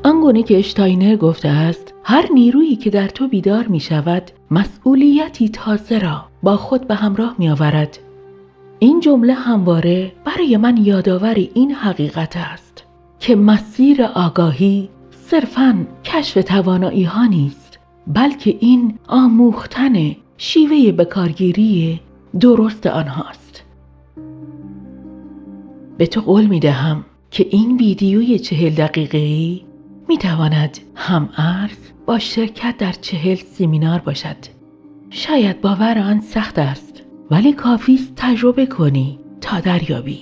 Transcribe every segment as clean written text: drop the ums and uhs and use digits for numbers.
آنگونه که اشتاینر گفته است هر نیرویی که در تو بیدار می شود مسئولیتی تازه را با خود به همراه می آورد. این جمله همواره برای من یادآور این حقیقت است که مسیر آگاهی صرفاً کشف توانایی ها نیست، بلکه این آموختن شیوه بکارگیری درست آنهاست. به تو قول می دهم که این ویدیوی 40 دقیقه‌ای می تواند هم ارز با شرکت در 40 سمینار باشد. شاید باور آن سخت است، ولی کافی است تجربه کنی تا دریابی.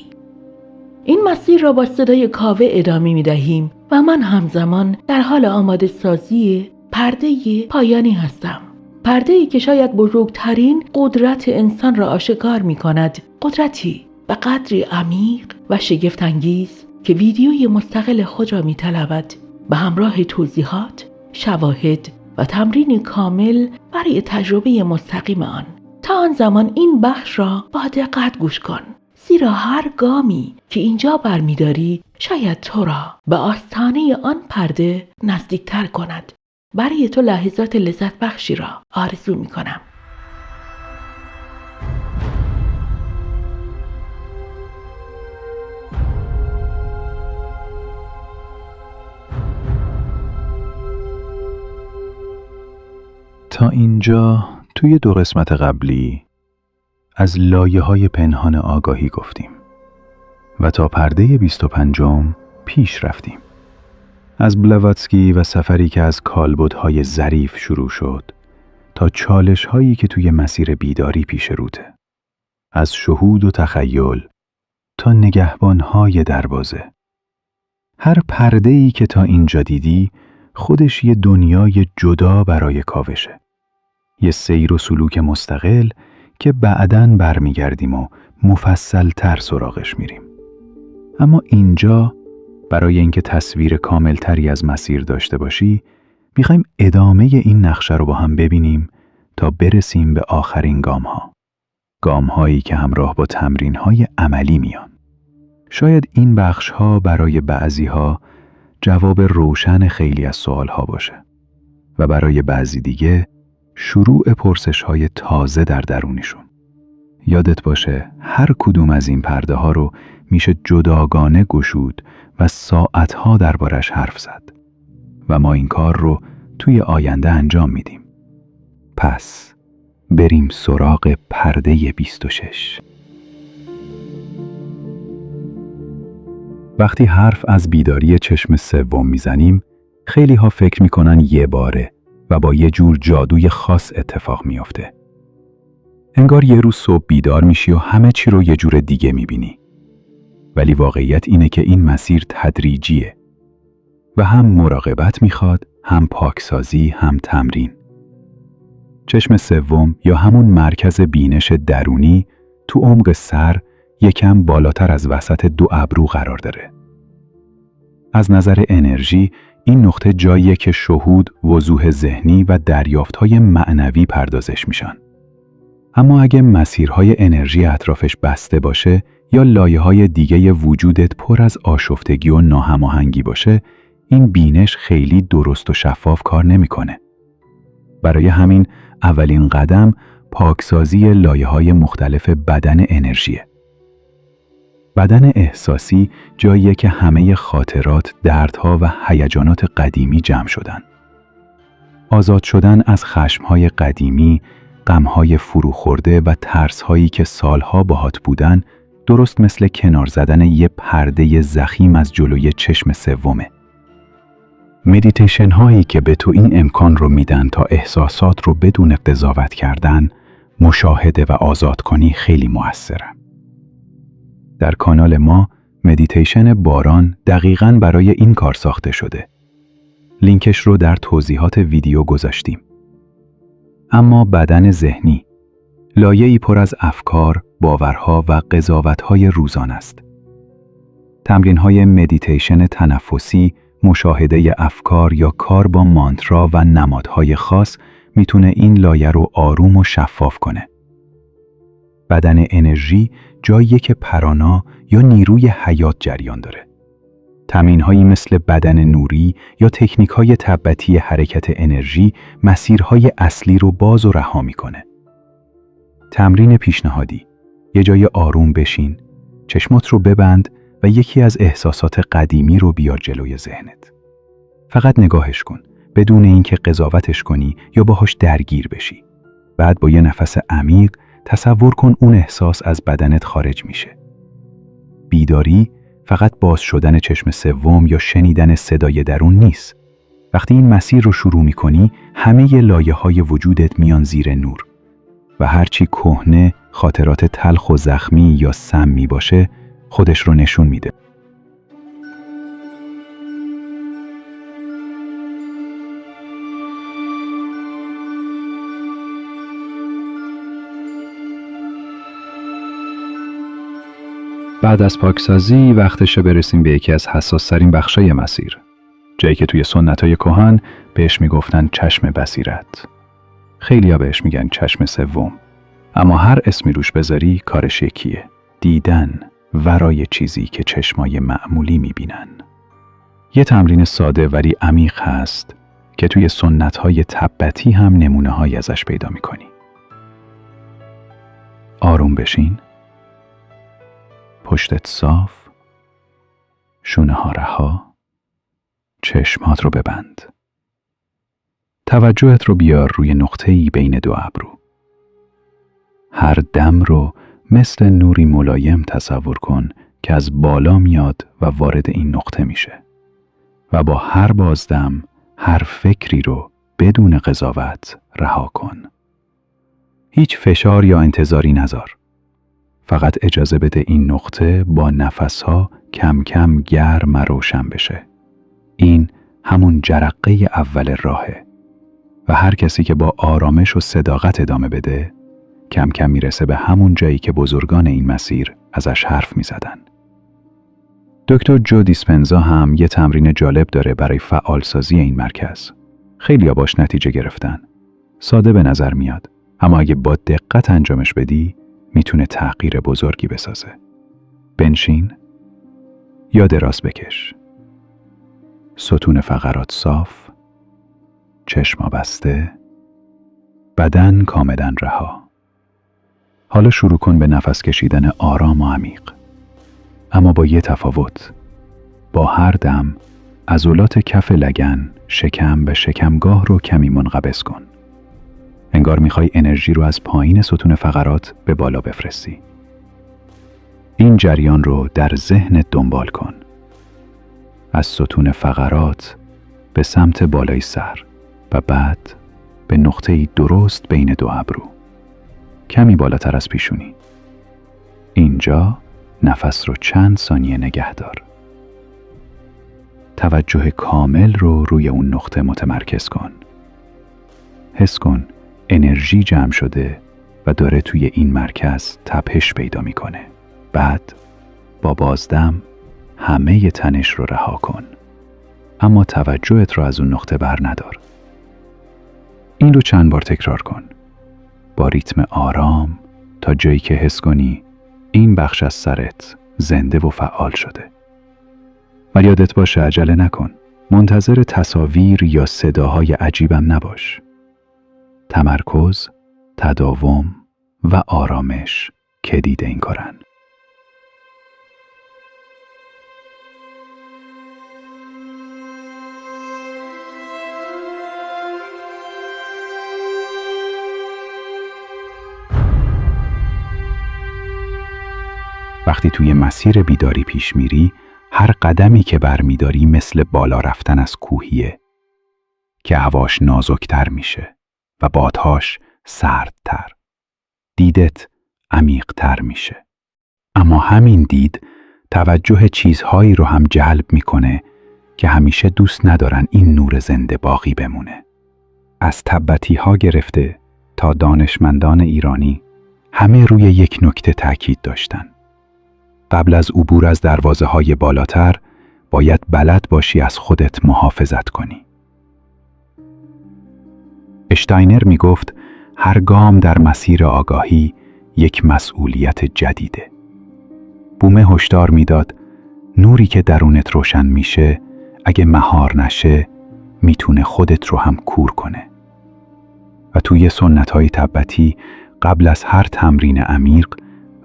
این مسیر را با صدای کاوه ادامه می دهیم و من همزمان در حال آماده سازی پرده پایانی هستم. پرده‌ای که شاید بزرگترین قدرت انسان را آشکار می کند. قدرتی به قدری عمیق و شگفت‌انگیز که ویدیوی مستقل خود را می طلبد، به همراه توضیحات، شواهد و تمرین کامل برای تجربه مستقیم آن. تا آن زمان این بخش را با دقت گوش کن، زیرا هر گامی که اینجا برمی‌داری شاید تو را به آستانه آن پرده نزدیکتر کند. برای تو لحظات لذت بخشی را آرزو می‌کنم. تا اینجا توی 2 قسمت قبلی از لایه‌های پنهان آگاهی گفتیم و تا پرده 25 پیش رفتیم. از بلاواتسکی و سفری که از کالبدهای ظریف شروع شد تا چالش‌هایی که توی مسیر بیداری پیش روته. از شهود و تخیل تا نگهبان‌های دروازه. هر پرده‌ای که تا اینجا دیدی خودش یه دنیای جدا برای کاوشه. یه سیر و سلوک مستقل که بعداً برمیگردیم و مفصل‌تر سراغش میریم. اما اینجا برای اینکه تصویر کاملتری از مسیر داشته باشی، میخوایم ادامه این نقشه رو با هم ببینیم تا برسیم به آخرین گام‌ها. گام‌هایی که همراه با تمرین‌های عملی میان. شاید این بخش‌ها برای بعضی‌ها جواب روشن خیلی از سوال‌ها باشه و برای بعضی دیگه شروع پرسش‌های تازه در درونیشون. یادت باشه هر کدوم از این پرده‌ها رو میشه جداگانه گشود و ساعتها دربارش حرف زد و ما این کار رو توی آینده انجام میدیم. پس بریم سراغ پرده 26. وقتی حرف از بیداری چشم سوم میزنیم، خیلی ها فکر میکنن یه باره و با یه جور جادوی خاص اتفاق میافته. انگار یه روز صبح بیدار میشی و همه چی رو یه جور دیگه میبینی. ولی واقعیت اینه که این مسیر تدریجیه و هم مراقبت میخواد، هم پاکسازی، هم تمرین. چشم سوم یا همون مرکز بینش درونی تو عمق سر یکم بالاتر از وسط 2 ابرو قرار داره. از نظر انرژی این نقطه جاییه که شهود، وضوح ذهنی و دریافت‌های معنوی پردازش میشن. اما اگه مسیرهای انرژی اطرافش بسته باشه یا لایه‌های دیگه وجودت پر از آشفتگی و ناهماهنگی باشه، این بینش خیلی درست و شفاف کار نمیکنه. برای همین اولین قدم پاکسازی لایه‌های مختلف بدن انرژیه. بدن احساسی جاییه که همه خاطرات، دردها و هیجانات قدیمی جمع شدن. آزاد شدن از خشم‌های قدیمی، غم‌های فروخورده و ترس‌هایی که سالها باهات بودن، درست مثل کنار زدن یه پرده ضخیم از جلوی چشم سومه. مدیتیشن هایی که به تو این امکان رو میدن تا احساسات رو بدون قضاوت کردن، مشاهده و آزاد کنی خیلی مؤثرن. در کانال ما مدیتیشن باران دقیقاً برای این کار ساخته شده. لینکش رو در توضیحات ویدیو گذاشتیم. اما بدن ذهنی لایه‌ای پر از افکار، باورها و قضاوت‌های روزانه است. تمرین‌های مدیتیشن تنفسی، مشاهده افکار یا کار با مانترا و نمادهای خاص میتونه این لایه رو آروم و شفاف کنه. بدن انرژی جاییه که پرانا یا نیروی حیات جریان داره. تمرین‌هایی مثل بدن نوری یا تکنیک‌های تبتی حرکت انرژی مسیرهای اصلی رو باز و رها می‌کنه. تمرین پیشنهادی: یه جای آروم بشین، چشمات رو ببند و یکی از احساسات قدیمی رو بیار جلوی ذهنت. فقط نگاهش کن، بدون اینکه قضاوتش کنی یا باهاش درگیر بشی. بعد با یه نفس عمیق تصور کن اون احساس از بدنت خارج میشه. بیداری فقط باز شدن چشم سوم یا شنیدن صدای درون نیست. وقتی این مسیر رو شروع میکنی، همه لایه‌های وجودت میان زیر نور و هرچی کهنه، خاطرات تلخ و زخمی یا سمی باشه، خودش رو نشون میده. بعد از پاکسازی وقتشه برسیم به یکی از حساس‌ترین بخشای مسیر. جایی که توی سنت‌های کهن بهش میگفتن چشم بصیرت. خیلی‌ها بهش میگن چشم سوم. اما هر اسمی روش بذاری کارش یکیه. دیدن ورای چیزی که چشمای معمولی میبینن. یه تمرین ساده ولی عمیق هست که توی سنت‌های تبتی هم نمونه‌هایی ازش پیدا می‌کنی. آروم بشین. پشتت صاف، شونه ها رها، چشمات رو ببند. توجهت رو بیار روی نقطه‌ای بین دو ابرو. هر دم رو مثل نوری ملایم تصور کن که از بالا میاد و وارد این نقطه میشه. و با هر بازدم هر فکری رو بدون قضاوت رها کن. هیچ فشار یا انتظاری نذار. فقط اجازه بده این نقطه با نفسها کم کم گرم و روشن بشه. این همون جرقه اول راهه و هر کسی که با آرامش و صداقت ادامه بده کم کم میرسه به همون جایی که بزرگان این مسیر ازش حرف میزدن. دکتر جو دیسپنزا هم یه تمرین جالب داره برای فعالسازی این مرکز. خیلی‌ها باش نتیجه گرفتن. ساده به نظر میاد، اما اگه با دقت انجامش بدی میتونه تغییر بزرگی بسازه. بنشین یا دراز بکش. ستون فقرات صاف، چشما بسته، بدن کاملا رها. حالا شروع کن به نفس کشیدن آرام و عمیق. اما با یه تفاوت. با هر دم عضلات کف لگن، شکم و شکمگاه رو کمی منقبض کن. انگار میخوای انرژی رو از پایین ستون فقرات به بالا بفرستی. این جریان رو در ذهنت دنبال کن. از ستون فقرات به سمت بالای سر و بعد به نقطه‌ای درست بین دو ابرو. کمی بالاتر از پیشونی. اینجا نفس رو چند ثانیه نگه دار. توجه کامل رو روی اون نقطه متمرکز کن. حس کن انرژی جمع شده و داره توی این مرکز تپش پیدا میکنه. بعد با بازدم همه تنش رو رها کن. اما توجهت رو از اون نقطه بر ندار. این رو چند بار تکرار کن. با ریتم آرام تا جایی که حس کنی این بخش از سرت زنده و فعال شده. ولی یادت باشه عجله نکن. منتظر تصاویر یا صداهای عجیبم نباش. تمرکز، تداوم و آرامش کلید این کارن. وقتی توی مسیر بیداری پیش میری، هر قدمی که برمیداری مثل بالا رفتن از کوهیه که هواش نازکتر میشه و بادهاش سردتر. دیدت عمیقتر میشه. اما همین دید توجه چیزهایی رو هم جلب میکنه که همیشه دوست ندارن این نور زنده باقی بمونه. از تبتی ها گرفته تا دانشمندان ایرانی همه روی یک نکته تاکید داشتن. قبل از عبور از دروازه های بالاتر باید بلد باشی از خودت محافظت کنی. اشتاینر می گفت هر گام در مسیر آگاهی یک مسئولیت جدیده. بومه هشدار میداد نوری که درونت روشن میشه اگه مهار نشه میتونه خودت رو هم کور کنه. و توی سنت‌های تبتی قبل از هر تمرین عمیق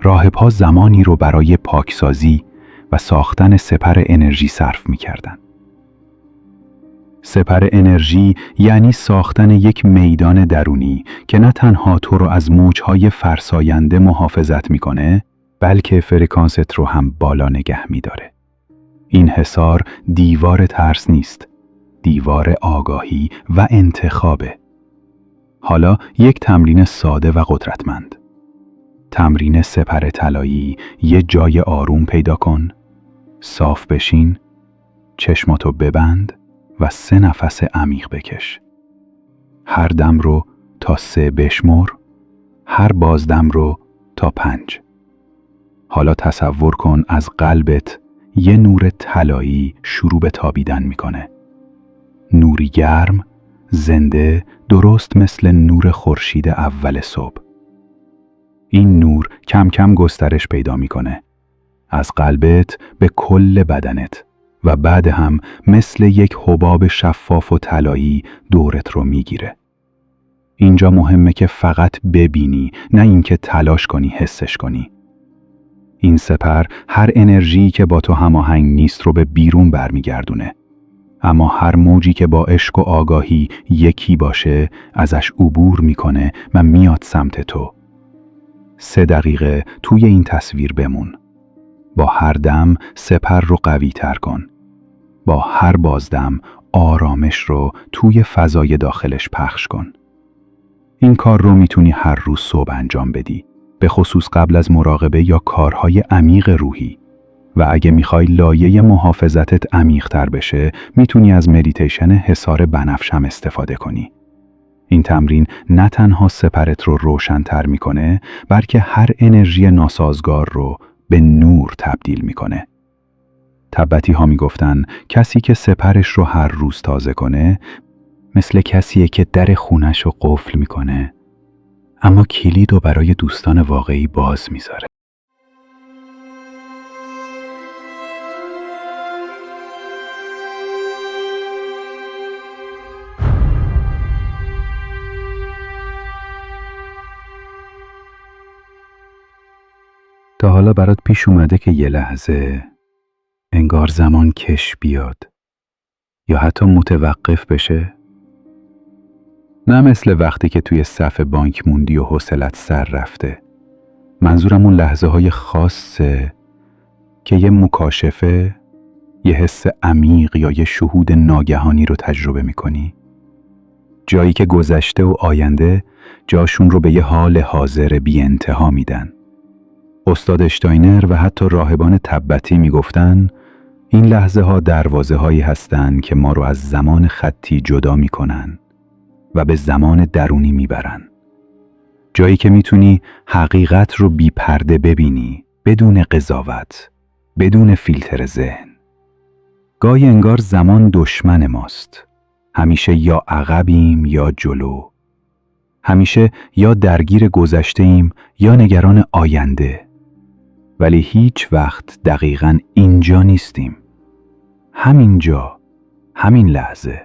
راهب‌ها زمانی رو برای پاکسازی و ساختن سپر انرژی صرف می‌کردن. سپر انرژی یعنی ساختن یک میدان درونی که نه تنها تو رو از موج‌های فرساینده محافظت می‌کنه، بلکه فرکانست رو هم بالا نگه می‌داره. این حصار دیوار ترس نیست، دیوار آگاهی و انتخابه. حالا یک تمرین ساده و قدرتمند. تمرین سپر طلایی. یه جای آروم پیدا کن، صاف بشین، چشماتو ببند و 3 نفس عمیق بکش. هر دم رو تا 3 بشمر، هر بازدم رو تا 5. حالا تصور کن از قلبت یه نور طلایی شروع به تابیدن میکنه. نوری گرم، زنده، درست مثل نور خورشید اول صبح. این نور کم کم گسترش پیدا میکنه. از قلبت به کل بدنت و بعد هم مثل یک حباب شفاف و طلایی دورت رو میگیره. اینجا مهمه که فقط ببینی، نه اینکه تلاش کنی حسش کنی. این سپر هر انرژی که با تو هماهنگ نیست رو به بیرون برمیگردونه. اما هر موجی که با عشق و آگاهی یکی باشه ازش عبور میکنه و میاد سمت تو. 3 دقیقه توی این تصویر بمون. با هر دم سپر رو قوی تر کن. با هر بازدم آرامش رو توی فضای داخلش پخش کن. این کار رو میتونی هر روز صبح انجام بدی، به خصوص قبل از مراقبه یا کارهای عمیق روحی. و اگه میخوای لایه محافظتت عمیق‌تر بشه، میتونی از مدیتیشن حصار بنفش هم استفاده کنی. این تمرین نه تنها سپرت رو روشن‌تر میکنه، بلکه هر انرژی ناسازگار رو به نور تبدیل میکنه. تبتی ها میگفتن کسی که سپرش رو هر روز تازه کنه، مثل کسیه که در خونش رو قفل میکنه، اما کلید رو برای دوستان واقعی باز میذاره. تا حالا برات پیش اومده که یه لحظه انگار زمان کش بیاد یا حتی متوقف بشه؟ نه مثل وقتی که توی صف بانک موندی و حوصلت سر رفته. منظورم اون لحظه های خاصه که یه مکاشفه، یه حس عمیق یا یه شهود ناگهانی رو تجربه میکنی. جایی که گذشته و آینده جاشون رو به یه حال حاضر بی انتها میدن. استاد اشتاینر و حتی راهبان تبتی میگفتن این لحظه ها دروازه هایی هستن که ما رو از زمان خطی جدا میکنن و به زمان درونی میبرن. جایی که میتونی حقیقت رو بی پرده ببینی، بدون قضاوت، بدون فیلتر ذهن. گاهی انگار زمان دشمن ماست. همیشه یا عقبیم یا جلو. همیشه یا درگیر گذشته ایم یا نگران آینده. ولی هیچ وقت دقیقاً اینجا نیستیم. همینجا، همین لحظه.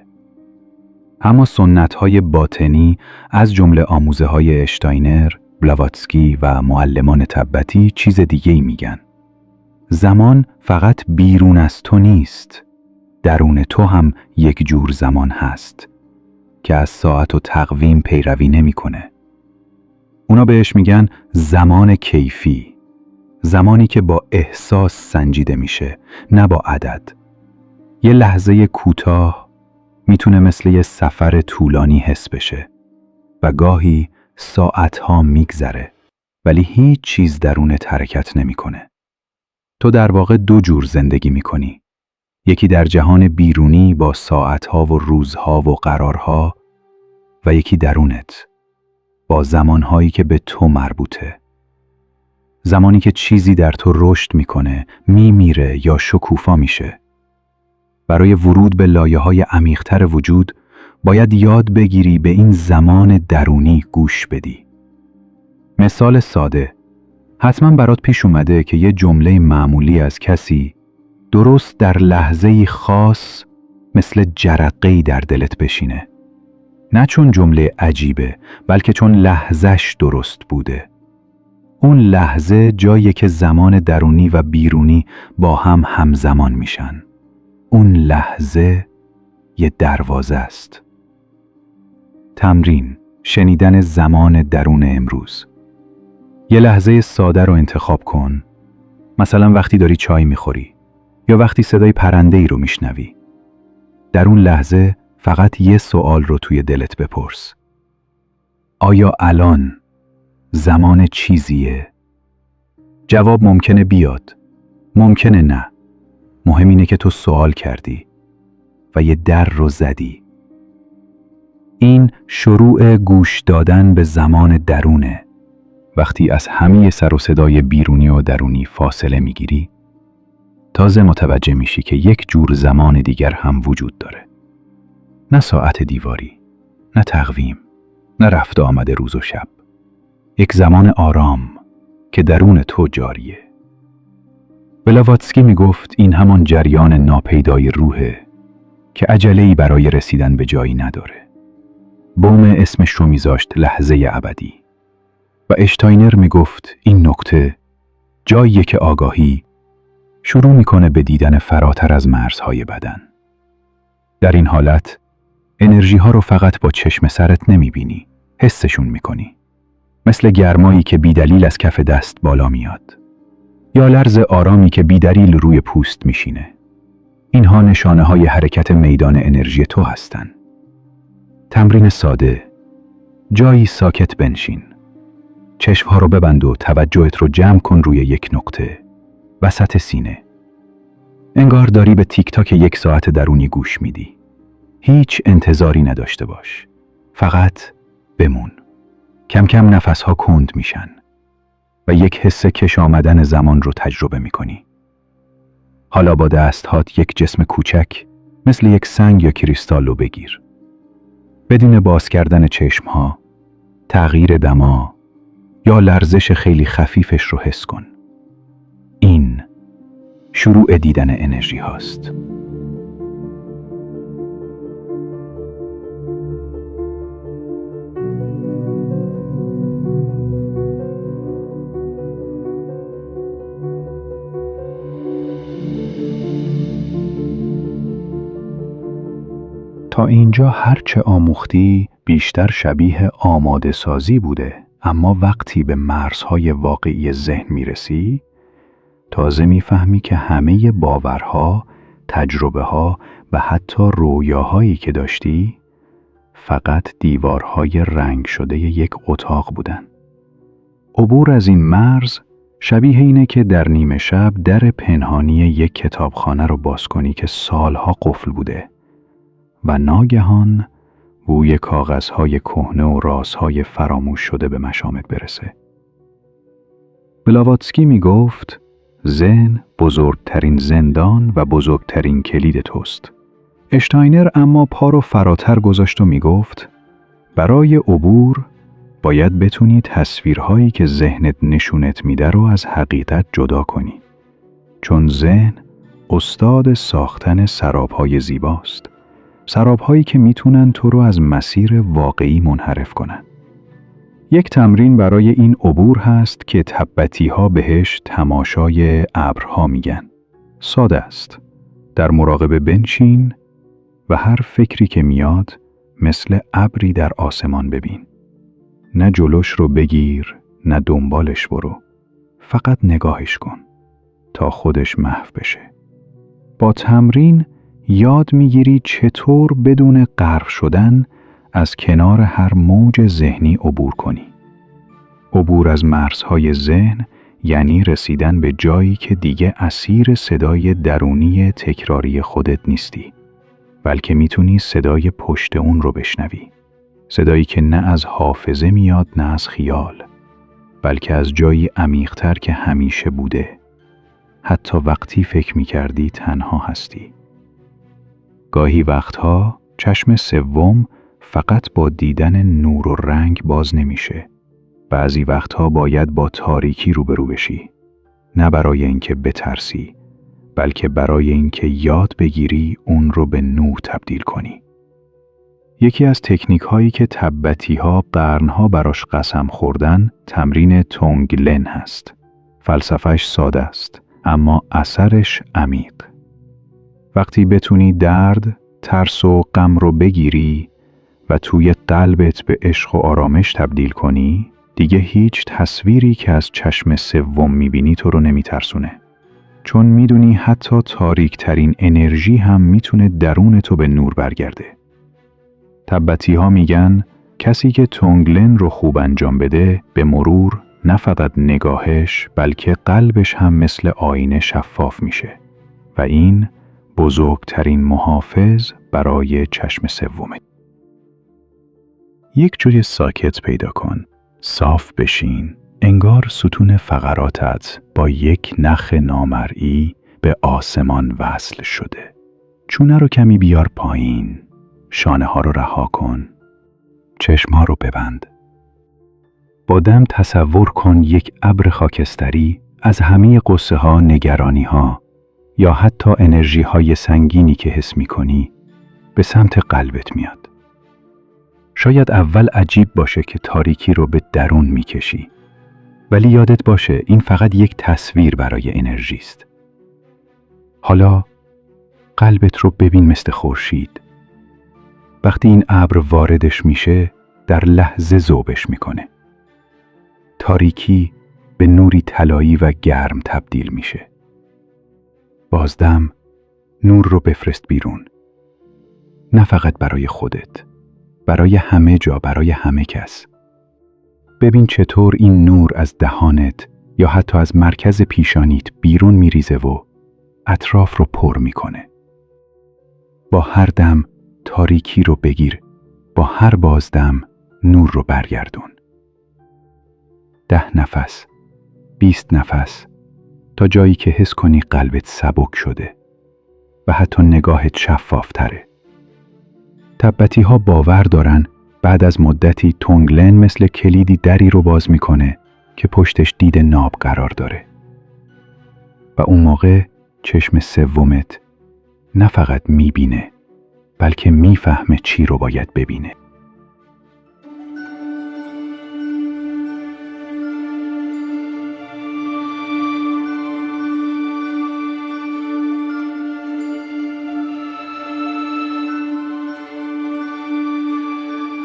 اما سنت‌های باطنی از جمله آموزه‌های اشتاینر، بلاواتسکی و معلمان تبتی چیز دیگه‌ای میگن. زمان فقط بیرون از تو نیست. درون تو هم یک جور زمان هست که از ساعت و تقویم پیروی نمی‌کنه. اونا بهش میگن زمان کیفی. زمانی که با احساس سنجیده میشه، نه با عدد. یه لحظه کوتاه میتونه مثل یه سفر طولانی حس بشه و گاهی ساعتها میگذره ولی هیچ چیز درونت حرکت نمیکنه. تو در واقع 2 جور زندگی میکنی. یکی در جهان بیرونی با ساعتها و روزها و قرارها و یکی درونت با زمانهایی که به تو مربوطه. زمانی که چیزی در تو رشد میکنه، میمیره یا شکوفا میشه. برای ورود به لایه‌های عمیق‌تر وجود باید یاد بگیری به این زمان درونی گوش بدی. مثال ساده، حتما برات پیش اومده که یه جمله معمولی از کسی درست در لحظه‌ای خاص مثل جرقه‌ای در دلت بشینه. نه چون جمله عجیبه، بلکه چون لحظه‌ش درست بوده. اون لحظه جایی که زمان درونی و بیرونی با هم همزمان میشن. اون لحظه یه دروازه است. تمرین: شنیدن زمان درون امروز. یه لحظه ساده رو انتخاب کن. مثلا وقتی داری چای میخوری یا وقتی صدای پرنده‌ای رو میشنوی. در اون لحظه فقط یه سوال رو توی دلت بپرس. آیا الان زمان چیزیه؟ جواب ممکنه بیاد، ممکنه نه. مهم اینه که تو سوال کردی و یه در رو زدی. این شروع گوش دادن به زمان درونه. وقتی از همه سر و صدای بیرونی و درونی فاصله میگیری، تازه متوجه میشی که یک جور زمان دیگر هم وجود داره. نه ساعت دیواری، نه تقویم، نه رفت آمد روز و شب. یک زمان آرام که درون تو جاریه. بلاواتسکی میگفت این همان جریان ناپیدای روحه که عجله‌ای برای رسیدن به جایی نداره. بوم اسمش رو میذاشت لحظه ابدی. و اشتاینر میگفت این نکته جاییه که آگاهی شروع میکنه به دیدن فراتر از مرزهای بدن. در این حالت انرژی ها رو فقط با چشم سرت نمیبینی، حسشون میکنی. مثل گرمایی که بیدلیل از کف دست بالا میاد. یا لرز آرامی که بیدلیل روی پوست میشینه. اینها نشانه های حرکت میدان انرژی تو هستن. تمرین ساده: جایی ساکت بنشین. چشمها رو ببند و توجهت رو جمع کن روی یک نقطه، وسط سینه. انگار داری به تیک تاک 1 ساعت درونی گوش میدی. هیچ انتظاری نداشته باش. فقط بمون. کم کم نفسها کند میشن و یک حس کش آمدن زمان رو تجربه میکنی. حالا با دستهات یک جسم کوچک مثل یک سنگ یا کریستال رو بگیر. بدون باز کردن چشمها، تغییر دما یا لرزش خیلی خفیفش رو حس کن. این شروع دیدن انرژی هاست. تا اینجا هرچه آموختی بیشتر شبیه آماده سازی بوده، اما وقتی به مرزهای واقعی ذهن میرسی، تازه میفهمی که همه باورها، تجربه‌ها و حتی رویاهایی که داشتی فقط دیوارهای رنگ شده یک اتاق بودن. عبور از این مرز شبیه اینه که در نیمه شب در پنهانی یک کتابخانه رو باز کنی که سالها قفل بوده و ناگهان بوی کاغذهای کهنه و رازهای فراموش شده به مشامت برسه. بلاواتسکی می گفت ذهن بزرگترین زندان و بزرگترین کلید توست. اشتاینر اما پا رو فراتر گذاشت و می گفت برای عبور باید بتونی تصویرهایی که ذهنت نشونت میده رو از حقیقت جدا کنی. چون ذهن استاد ساختن سرابهای زیباست. سرابهایی که میتونن تو رو از مسیر واقعی منحرف کنن. یک تمرین برای این عبور هست که تبتی‌ها بهش تماشای ابرها میگن. ساده است. در مراقبه بنشین و هر فکری که میاد مثل ابری در آسمان ببین. نه جلوش رو بگیر، نه دنبالش برو. فقط نگاهش کن تا خودش محو بشه. با تمرین یاد میگیری چطور بدون غرق شدن از کنار هر موج ذهنی عبور کنی. عبور از مرزهای ذهن یعنی رسیدن به جایی که دیگه اسیر صدای درونی تکراری خودت نیستی، بلکه میتونی صدای پشت اون رو بشنوی. صدایی که نه از حافظه میاد نه از خیال، بلکه از جایی عمیق‌تر که همیشه بوده. حتی وقتی فکر میکردی تنها هستی. گاهی وقتها چشم سوم فقط با دیدن نور و رنگ باز نمیشه. بعضی وقتها باید با تاریکی روبرو بشی. نه برای اینکه بترسی، بلکه برای اینکه یاد بگیری اون رو به نور تبدیل کنی. یکی از تکنیک هایی که تبتی ها قرنها براش قسم خوردن تمرین تونگلن هست. فلسفهش ساده است، اما اثرش عمیق. وقتی بتونی درد، ترس و غم رو بگیری و توی قلبت به عشق و آرامش تبدیل کنی، دیگه هیچ تصویری که از چشم سوم میبینی تو رو نمیترسونه. چون میدونی حتی تاریک ترین انرژی هم میتونه درون تو به نور برگرده. تبتی ها میگن کسی که تونگلن رو خوب انجام بده به مرور نه فقط نگاهش بلکه قلبش هم مثل آینه شفاف میشه و این بزرگترین محافظ برای چشم سومه. یک جای ساکت پیدا کن، صاف بشین، انگار ستون فقراتت با یک نخ نامرئی به آسمان وصل شده. چونه رو کمی بیار پایین، شانه ها رو رها کن، چشم ها رو ببند. با دم تصور کن یک ابر خاکستری از همه قصه ها، نگرانی ها یا حتی انرژی های سنگینی که حس می کنی به سمت قلبت میاد. شاید اول عجیب باشه که تاریکی رو به درون می کشی. ولی یادت باشه این فقط یک تصویر برای انرژی است. حالا قلبت رو ببین مثل خورشید. وقتی این ابر واردش میشه در لحظه ذوبش میکنه. تاریکی به نوری طلایی و گرم تبدیل میشه. بازدم نور رو بفرست بیرون. نه فقط برای خودت، برای همه جا، برای همه کس. ببین چطور این نور از دهانت یا حتی از مرکز پیشانیت بیرون میریزه و اطراف رو پر میکنه. با هر دم تاریکی رو بگیر، با هر بازدم نور رو برگردون. 10 نفس، 20 نفس، تا جایی که حس کنی قلبت سبک شده و حتی نگاهت شفاف تره. تبتی ها باور دارن بعد از مدتی تونگلن مثل کلیدی دری رو باز میکنه که پشتش دید ناب قرار داره. و اون موقع چشم سومت نه فقط میبینه بلکه میفهمه چی رو باید ببینه.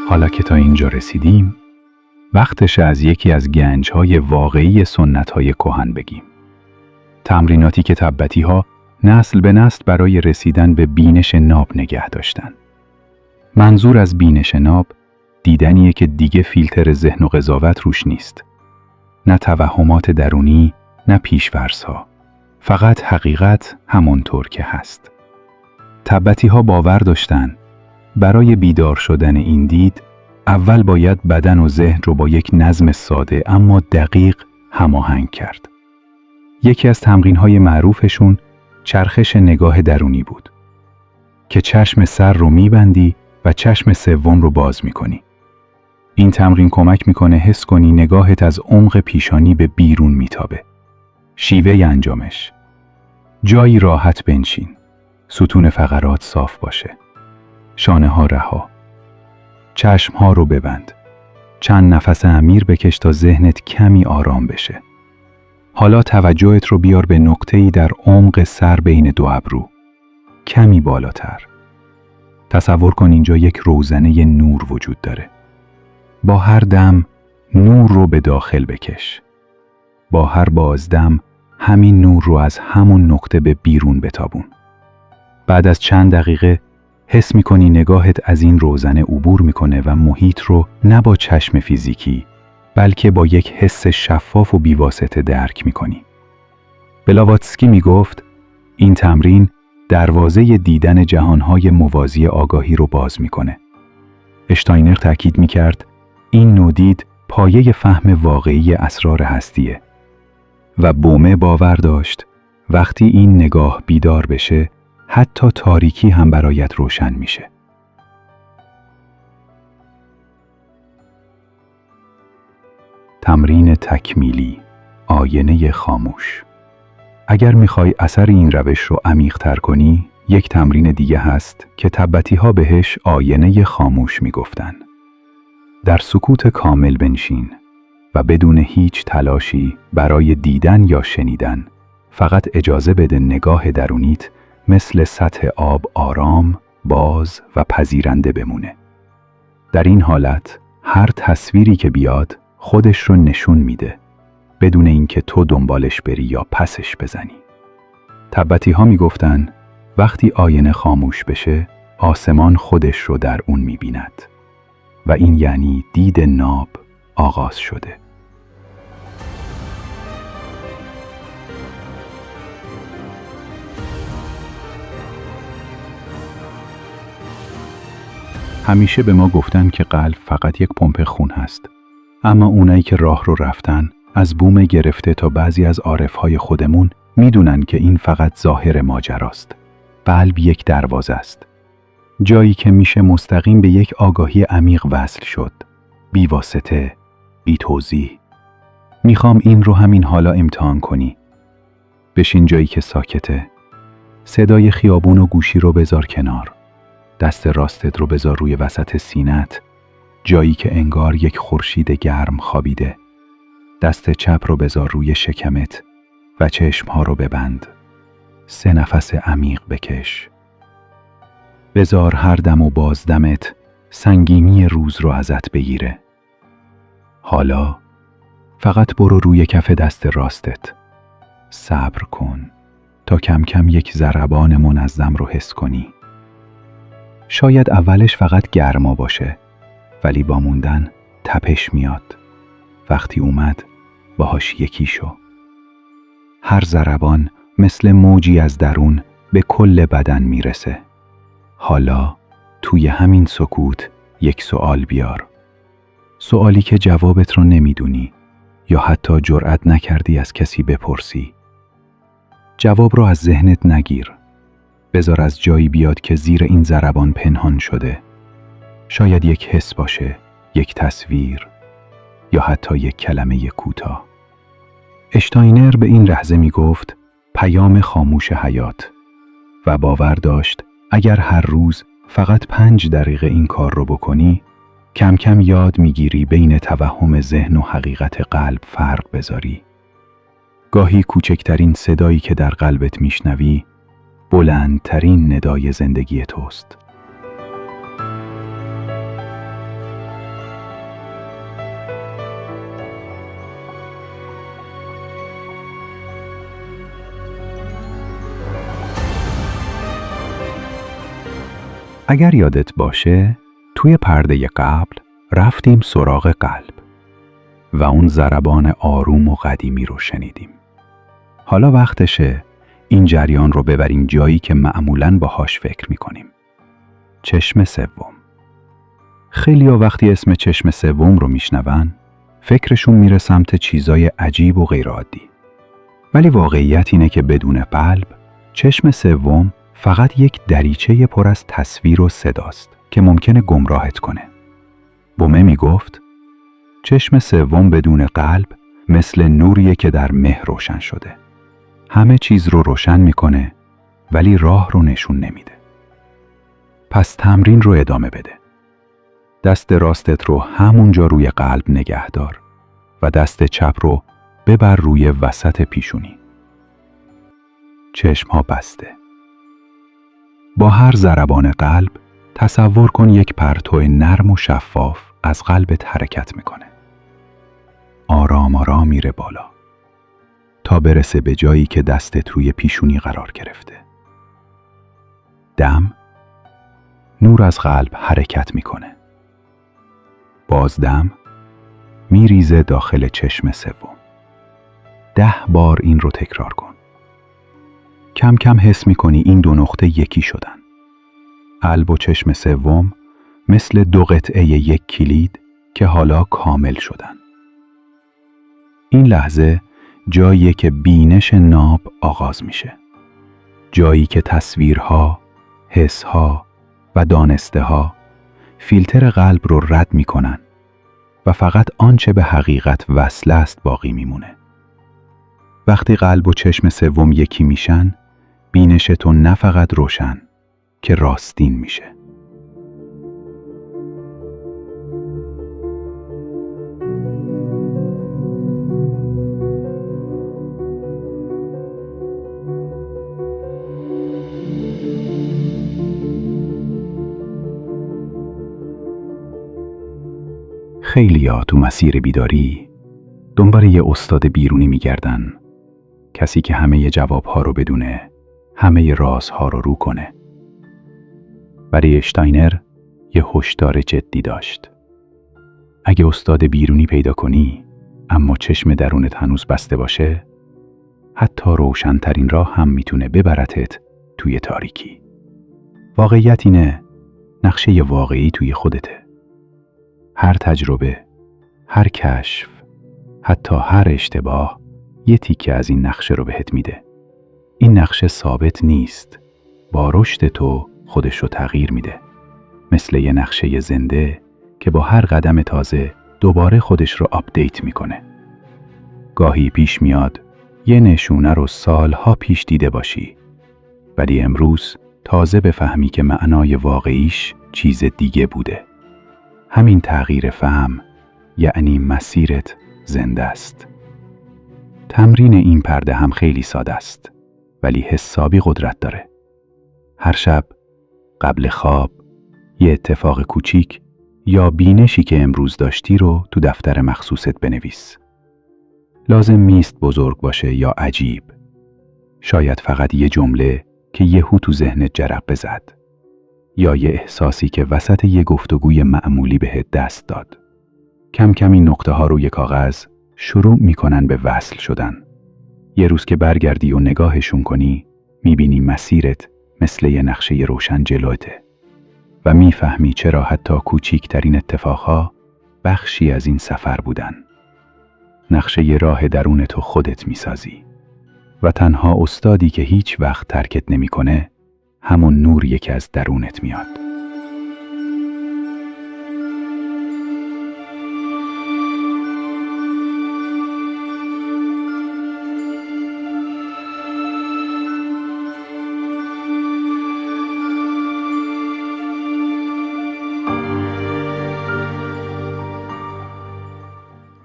حالا که تا اینجا رسیدیم، وقتش از یکی از گنج‌های واقعی سنت‌های کهن بگیم. تمریناتی که تبتی‌ها نسل به نسل برای رسیدن به بینش ناب نگه داشتن. منظور از بینش ناب دیدنیه که دیگه فیلتر ذهن و قضاوت روش نیست. نه توهمات درونی، نه پیش‌فرض‌ها. فقط حقیقت همونطور که هست. تبتی‌ها باور داشتن برای بیدار شدن این دید اول باید بدن و ذهن رو با یک نظم ساده اما دقیق هماهنگ کرد. یکی از تمرین‌های معروفشون چرخش نگاه درونی بود که چشم سر رو میبندی و چشم سوم رو باز میکنی. این تمرین کمک میکنه حس کنی نگاهت از عمق پیشانی به بیرون میتابه. شیوه انجامش: جایی راحت بنشین، ستون فقرات صاف باشه، شانه ها رها، چشم ها رو ببند، چند نفس عمیق بکش تا ذهنت کمی آرام بشه. حالا توجهت رو بیار به نقطه‌ای در عمق سر بین دو ابرو، کمی بالاتر. تصور کن اینجا یک روزنه نور وجود داره. با هر دم نور رو به داخل بکش. با هر بازدم همین نور رو از همون نقطه به بیرون بتابون. بعد از چند دقیقه حس می‌کنی نگاهت از این روزنه عبور می‌کنه و محیط رو نه با چشم فیزیکی بلکه با یک حس شفاف و بیواسطه درک می‌کنی. بلاواتسکی میگفت این تمرین دروازه دیدن جهانهای موازی آگاهی رو باز می‌کنه. اشتاینر تاکید می‌کرد این نودید پایه فهم واقعی اسرار هستیه و بومه باور داشت وقتی این نگاه بیدار بشه حتی تاریکی هم برایت روشن میشه. تمرین تکمیلی: آینه خاموش. اگر میخوای اثر این روش رو عمیق‌تر کنی، یک تمرین دیگه هست که تبتی‌ها بهش آینه خاموش میگفتن. در سکوت کامل بنشین و بدون هیچ تلاشی برای دیدن یا شنیدن، فقط اجازه بده نگاه درونیت مثل سطح آب آرام، باز و پذیرنده بمونه. در این حالت هر تصویری که بیاد خودش رو نشون میده، بدون اینکه تو دنبالش بری یا پسش بزنی. تبتی‌ها میگفتن وقتی آینه خاموش بشه، آسمان خودش رو در اون میبیند و این یعنی دید ناب آغاز شده. همیشه به ما گفتن که قلب فقط یک پمپ خون هست. اما اونایی که راه رو رفتن، از بوم گرفته تا بعضی از عارفهای خودمون، میدونن که این فقط ظاهر ماجراست. قلب یک دروازه است. جایی که میشه مستقیم به یک آگاهی عمیق وصل شد. بی واسطه، بی توضیح. میخوام این رو همین حالا امتحان کنی. بشین جایی که ساکته. صدای خیابون و گوشی رو بذار کنار. دست راستت رو بذار روی وسط سینت، جایی که انگار یک خورشید گرم خوابیده. دست چپ رو بذار روی شکمت و چشمها رو ببند. 3 نفس عمیق بکش. بذار هر دم و بازدمت سنگینی روز رو ازت بگیره. حالا فقط برو روی کف دست راستت. صبر کن تا کم کم یک ضربان منظم رو حس کنی. شاید اولش فقط گرما باشه، ولی با موندن تپش میاد. وقتی اومد باهاش یکی شو. هر ضربان مثل موجی از درون به کل بدن میرسه. حالا توی همین سکوت یک سوال بیار. سوالی که جوابت رو نمیدونی یا حتی جرأت نکردی از کسی بپرسی. جواب رو از ذهنت نگیر. بذار از جایی بیاد که زیر این ضربان پنهان شده. شاید یک حس باشه، یک تصویر یا حتی یک کلمه کوتاه. اشتاینر به این لحظه می گفت پیام خاموش حیات و باور داشت اگر هر روز فقط 5 دقیقه این کار رو بکنی، کم کم یاد میگیری بین توهم ذهن و حقیقت قلب فرق بذاری. گاهی کوچکترین صدایی که در قلبت میشنوی بلندترین ندای زندگی توست. اگر یادت باشه، توی پرده قبل رفتیم سراغ قلب و اون ضربان آروم و قدیمی رو شنیدیم. حالا وقتشه این جریان رو ببریم جایی که معمولاً باهاش فکر میکنیم. چشم سوم. خیلیا وقتی اسم چشم سوم رو میشنون، فکرشون میره سمت چیزای عجیب و غیرعادی. ولی واقعیت اینه که بدون قلب، چشم سوم فقط یک دریچه پر از تصویر و صداست که ممکنه گمراهت کنه. بومه میگفت چشم سوم بدون قلب مثل نوریه که در مه روشن شده. همه چیز رو روشن میکنه ولی راه رو نشون نمیده. پس تمرین رو ادامه بده. دست راستت رو همونجا روی قلب نگه دار و دست چپ رو ببر روی وسط پیشونی. چشم‌ها بسته. با هر ضربان قلب تصور کن یک پرتو نرم و شفاف از قلبت حرکت میکنه. آرام آرام میره بالا تا برسه به جایی که دستت روی پیشونی قرار گرفته. دم، نور از قلب حرکت میکنه. بازدم، میریزه داخل چشم سوم. 10 بار این رو تکرار کن. کم کم حس میکنی این 2 نقطه یکی شدن. قلب و چشم سوم مثل 2 قطعه یک کلید که حالا کامل شدن. این لحظه جاییه که بینش ناب آغاز میشه. جایی که تصویرها، حسها و دانسته‌ها فیلتر قلب رو رد میکنن و فقط آنچه به حقیقت وصل است باقی میمونه. وقتی قلب و چشم سوم یکی میشن، بینش تو نه فقط روشن که راستین میشه. خیلیا تو مسیر بیداری دنبال یه استاد بیرونی میگردن، کسی که همه جوابها رو بدونه، همه رازها رو رو کنه. برای اشتاینر یه هشدار جدی داشت. اگه استاد بیرونی پیدا کنی اما چشم درونت هنوز بسته باشه، حتی روشن‌ترین راه هم میتونه ببرتت توی تاریکی. واقعیت اینه نقشه واقعی توی خودته. هر تجربه، هر کشف، حتی هر اشتباه یه تیکه از این نقشه رو بهت میده. این نقشه ثابت نیست، با رشد تو خودش رو تغییر میده. مثل یه نقشه زنده که با هر قدم تازه دوباره خودش رو آپدیت میکنه. گاهی پیش میاد یه نشونه رو سالها پیش دیده باشی، ولی امروز تازه بفهمی که معنای واقعیش چیز دیگه بوده. همین تغییر فهم یعنی مسیرت زنده است. تمرین این پرده هم خیلی ساده است، ولی حسابی قدرت داره. هر شب قبل خواب یه اتفاق کوچیک یا بینشی که امروز داشتی رو تو دفتر مخصوصت بنویس. لازم نیست بزرگ باشه یا عجیب. شاید فقط یه جمله که یهو تو ذهنت جرقه زد، یا یه احساسی که وسط یه گفتگوی معمولی بهت دست داد. کم کم این نقطه ها روی کاغذ شروع میکنن به وصل شدن. یه روز که برگردی و نگاهشون کنی، میبینی مسیرت مثل یه نقشه روشن جلوته و میفهمی چرا حتی کوچیکترین اتفاقها بخشی از این سفر بودن. نقشه یه راه درون تو خودت میسازی و تنها استادی که هیچ وقت ترکت نمیکنه همون نوریه که از درونت میاد.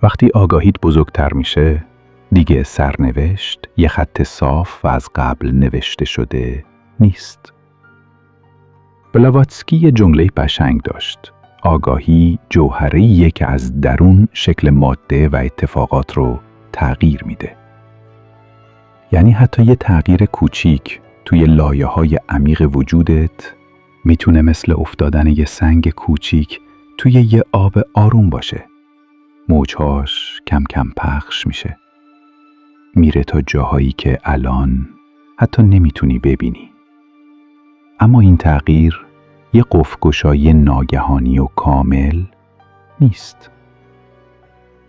وقتی آگاهیت بزرگتر میشه، دیگه سرنوشت یه خط صاف و از قبل نوشته شده نیست. بلاواتسکی یه جمله قشنگ داشت: آگاهی جوهریه که از درون شکل ماده و اتفاقات رو تغییر میده. یعنی حتی یه تغییر کوچیک توی لایه‌های عمیق وجودت میتونه مثل افتادن یه سنگ کوچیک توی یه آب آروم باشه. موجهاش کم کم پخش میشه، میره تا جاهایی که الان حتی نمیتونی ببینی. اما این تغییر یه قفل‌گشایی ناگهانی و کامل نیست.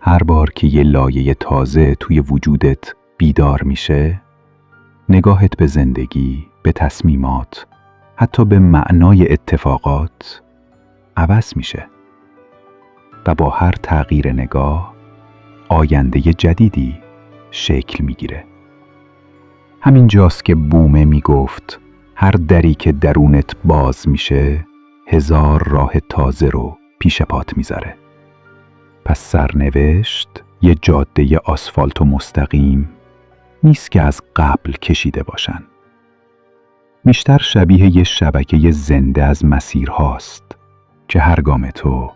هر بار که یه لایه تازه توی وجودت بیدار میشه، نگاهت به زندگی، به تصمیمات، حتی به معنای اتفاقات عوض میشه. و با هر تغییر نگاه، آینده جدیدی شکل میگیره. همین جاست که بومه میگفت هر دری که درونت باز میشه، 1000 راه تازه رو پیش پات میذاره. پس سرنوشت یه جاده آسفالت و مستقیم نیست که از قبل کشیده باشن. بیشتر شبیه یه شبکه زنده از مسیرهاست که هر گام تو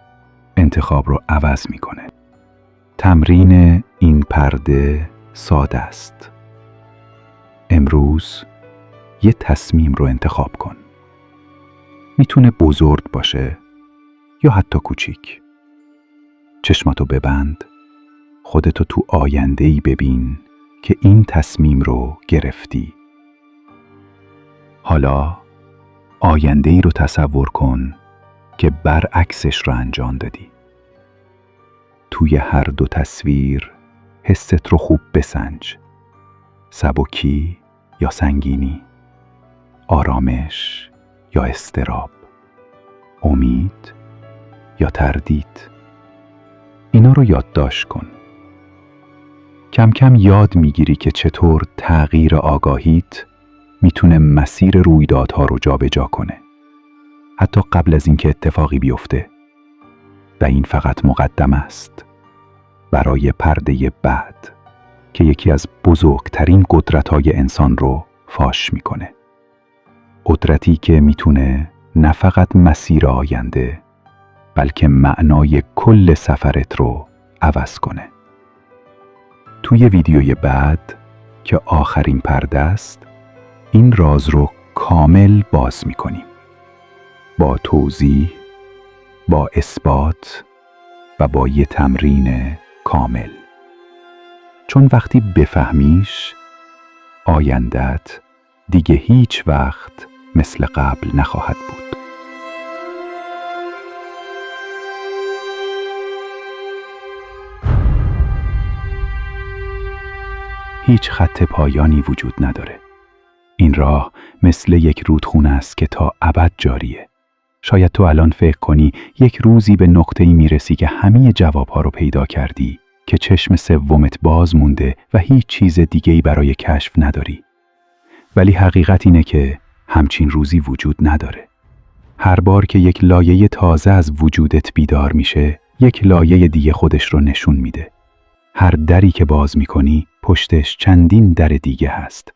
انتخاب رو عوض میکنه. تمرین این پرده ساده است. امروز یه تصمیم رو انتخاب کن. میتونه بزرگ باشه یا حتی کوچیک. چشماتو ببند، خودتو تو آینده‌ای ببین که این تصمیم رو گرفتی. حالا آینده‌ای رو تصور کن که برعکسش رو انجام دادی. توی هر دو تصویر حست رو خوب بسنج. سبکی یا سنگینی، آرامش یا اضطراب، امید یا تردید. اینا رو یادداشت کن. کم کم یاد میگیری که چطور تغییر آگاهیت میتونه مسیر رویدادها رو جابجا کنه، حتی قبل از اینکه اتفاقی بیفته. و این فقط مقدمه است برای پرده بعد که یکی از بزرگترین قدرت‌های انسان رو فاش میکنه. قدرتی که میتونه نه فقط مسیر آینده بلکه معنای کل سفرت رو عوض کنه. توی ویدیوی بعد که آخرین پرده است، این راز رو کامل باز میکنیم، با توضیح، با اثبات و با یه تمرین کامل. چون وقتی بفهمیش، آیندت دیگه هیچ وقت مثل قبل نخواهد بود. هیچ خط پایانی وجود نداره. این راه مثل یک رودخونه است که تا ابد جاریه. شاید تو الان فکر کنی یک روزی به نقطه‌ای میرسی که همه جوابها رو پیدا کردی، که چشم سومت باز مونده و هیچ چیز دیگه‌ای برای کشف نداری. ولی حقیقت اینه که همچین روزی وجود نداره. هر بار که یک لایه تازه از وجودت بیدار میشه، یک لایه دیگه خودش رو نشون میده. هر دری که باز میکنی، پشتش چندین در دیگه هست.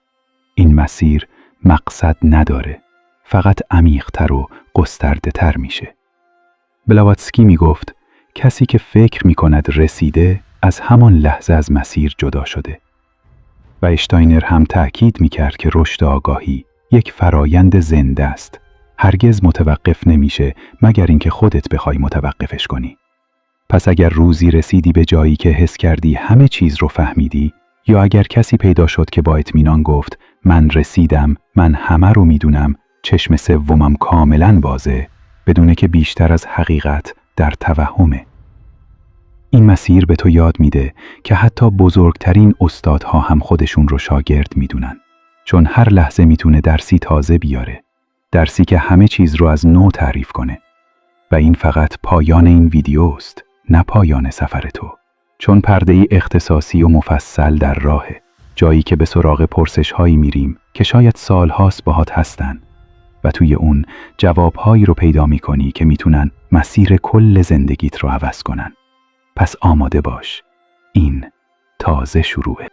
این مسیر مقصد نداره، فقط عمیق‌تر و گسترده‌تر میشه. بلاواتسکی میگفت کسی که فکر میکند رسیده، از همان لحظه از مسیر جدا شده. و اشتاینر هم تأکید میکرد که رشد آگاهی یک فرایند زنده است. هرگز متوقف نمیشه مگر اینکه خودت بخوای متوقفش کنی. پس اگر روزی رسیدی به جایی که حس کردی همه چیز رو فهمیدی، یا اگر کسی پیدا شد که با اطمینان گفت من رسیدم، من همه رو میدونم، چشم سومم کاملاً بازه، بدونه که بیشتر از حقیقت در توهمه. این مسیر به تو یاد میده که حتی بزرگترین استادها هم خودشون رو شاگرد میدونن، چون هر لحظه میتونه درسی تازه بیاره، درسی که همه چیز رو از نو تعریف کنه. و این فقط پایان این ویدیوست، نه پایان سفر تو. چون پرده‌ای اختصاصی و مفصل در راهه، جایی که به سراغ پرسش‌هایی میریم که شاید سال‌هاست باهات هستن و توی اون جواب‌هایی رو پیدا می‌کنی که میتونن مسیر کل زندگیت رو عوض کنن. پس آماده باش، این تازه شروعه.